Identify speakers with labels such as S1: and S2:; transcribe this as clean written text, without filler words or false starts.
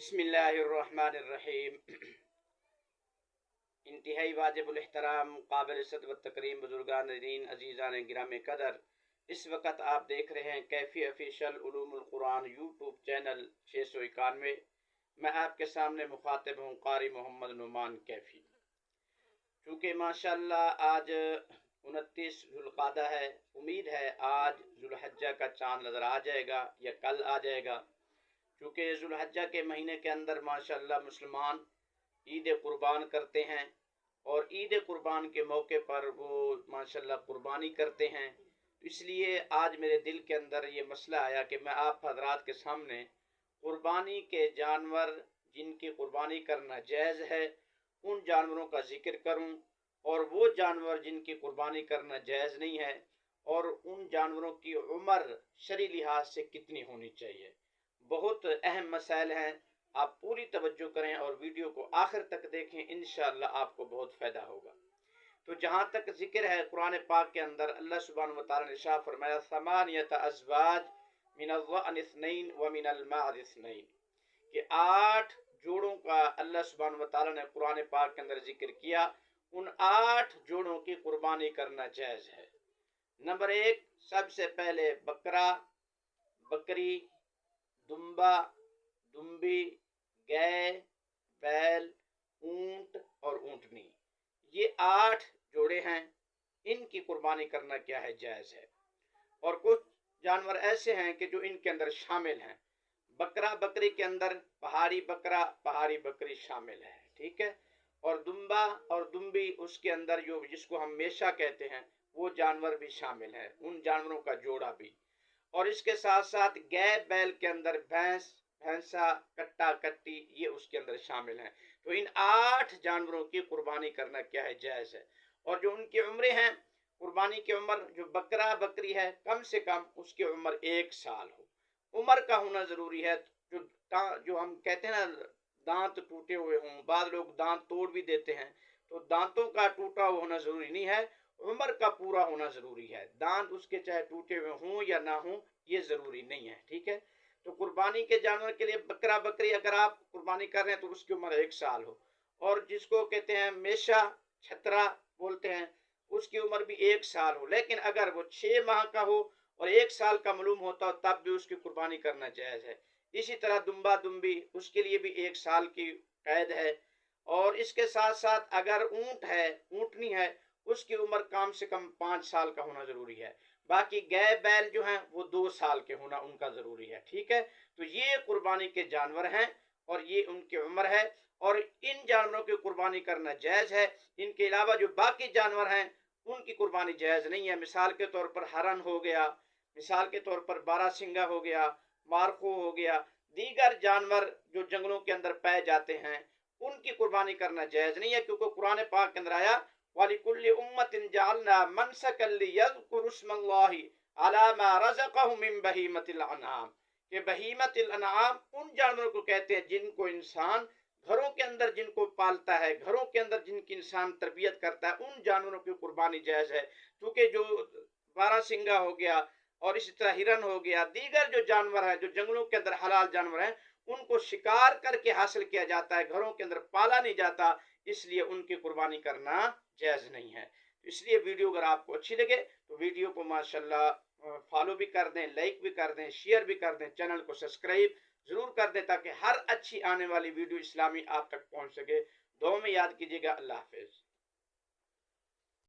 S1: बिस्मिल्लाहिर्रहमानिर्रहीम। इंतहाई वाजिबुल एहतराम काबिल इज़्ज़त व तकरीम बुजुर्गान दीन अजीज़ान गिराम कदर, इस वक्त आप देख रहे हैं कैफ़ी ऑफिशियल उलूमुल कुरान यूट्यूब चैनल 691। मैं आपके सामने मुखातिब हूँ कारी मोहम्मद नुमान कैफ़ी। चूँकि माशाअल्लाह आज 29 ज़ुल्क़ादा है, उम्मीद है आज ज़ुल्हज्जा का चाँद नज़र आ जाएगा या कल आ जाएगा। चूँकि ज़ुल्हज्जा के महीने के अंदर माशाअल्लाह मुसलमान ईद कुर्बान करते हैं और ईद कुर्बान के मौके पर वो माशाअल्लाह कुर्बानी करते हैं। इसलिए आज मेरे दिल के अंदर ये मसला आया कि मैं आप हजरात के सामने कुर्बानी के जानवर जिनकी कुर्बानी करना जायज़ है उन जानवरों का जिक्र करूं, और वो जानवर जिनकी कुर्बानी करना जायज़ नहीं है और उन जानवरों की उम्र शरई लिहाज से कितनी होनी चाहिए। बहुत अहम मसाइल हैं, आप पूरी तवज्जो करें और वीडियो को आखिर तक देखें, इंशाअल्लाह आपको बहुत फ़ायदा होगा। तो जहाँ तक जिक्र है कुरान पाक के अंदर अल्लाह सुब्हानहू व तआला ने इरशाद फरमाया समानियत अज़वाज मिनल ज़अन इस्नैन व मिनल माअज़ इस्नैन, कि 8 जोड़ों का अल्लाह सुब्हानहू व तआला ने कुरान पाक के अंदर जिक्र किया। उन 8 जोड़ों की कुर्बानी करना जायज़ है। नंबर 1, सबसे पहले बकरा, बकरी, दुम्बा, दुम्बी, गाय, बैल, ऊंट और ऊंटनी, ये 8 जोड़े हैं। इनकी कुर्बानी करना क्या है, जायज़ है। और कुछ जानवर ऐसे हैं कि जो इनके अंदर शामिल हैं। बकरा बकरी के अंदर पहाड़ी बकरा पहाड़ी बकरी शामिल है, ठीक है। और दुम्बा और दुम्बी उसके अंदर जो जिसको हम मेषा कहते हैं वो जानवर भी शामिल है, उन जानवरों का जोड़ा भी। और इसके साथ साथ गाय बैल के अंदर भैंस भैंसा कट्टा कट्टी ये उसके अंदर शामिल हैं। तो इन 8 जानवरों की कुर्बानी करना क्या है, जायज़ है। और जो उनकी उम्रें हैं, कुर्बानी की उम्र जो बकरा बकरी है कम से कम उसकी उम्र 1 साल हो। उम्र का होना ज़रूरी है। जो हम कहते हैं ना दांत टूटे हुए हों, बाद लोग दांत तोड़ भी देते हैं, तो दांतों का टूटा होना ज़रूरी नहीं है, उम्र का पूरा होना ज़रूरी है। दांत उसके चाहे टूटे हुए हों या ना हों ये ज़रूरी नहीं है, ठीक है। तो कुर्बानी के जानवर के लिए बकरा बकरी अगर आप कुर्बानी कर रहे हैं तो उसकी उम्र 1 साल हो। और जिसको कहते हैं मेषा छतरा बोलते हैं उसकी उम्र भी 1 साल हो। लेकिन अगर वो 6 माह का हो और 1 साल का मालूम होता हो तब भी उसकी कुर्बानी करना जायज़ है। इसी तरह दुम्बा दुम्बी उसके लिए भी 1 साल की कैद है। और इसके साथ साथ अगर ऊंट है ऊंटनी है उसकी उम्र कम से कम 5 साल का होना ज़रूरी है। बाकी गाय बैल जो हैं वो 2 साल के होना उनका ज़रूरी है, ठीक है। तो ये कुर्बानी के जानवर हैं और ये उनकी उम्र है और इन जानवरों की कुर्बानी करना जायज़ है। इनके अलावा जो बाकी जानवर हैं उनकी कुर्बानी जायज़ नहीं है। मिसाल के तौर पर हरन हो गया, मिसाल के तौर पर बारहसिंगा हो गया, मारखो हो गया, दीगर जानवर जो जंगलों के अंदर पाए जाते हैं उनकी कुर्बानी करना जायज़ नहीं है। क्योंकि कुरान पाक के अंदर आया वलिकुल्लि उम्मतिन जअलना मनसकन लियज़कुरु स्मल्लाहि अला मा रज़क़हुम मिन बहीमतिल अनआम, कि बहीमतिल अनआम उन जानवरों को कहते हैं जिनको इंसान घरों के अंदर जिनको पालता है, घरों के अंदर जिनकी इंसान तरबियत करता है, उन जानवरों की कुर्बानी जायज़ है। क्योंकि जो बारहसिंगा हो गया और इसी तरह हिरन हो गया, दीगर जो जानवर हैं जो जंगलों के अंदर हलाल जानवर हैं उनको शिकार करके हासिल किया जाता है, घरों के अंदर पाला नहीं जाता, इसलिए उनकी कुर्बानी करना जायज़ नहीं है। इसलिए वीडियो अगर आपको अच्छी लगे तो वीडियो को माशाल्लाह फॉलो भी कर दें, लाइक भी कर दें, शेयर भी कर दें, चैनल को सब्सक्राइब ज़रूर कर दें ताकि हर अच्छी आने वाली वीडियो इस्लामी आप तक पहुँच सके। दुआ में याद कीजिएगा। अल्लाह हाफ़िज़।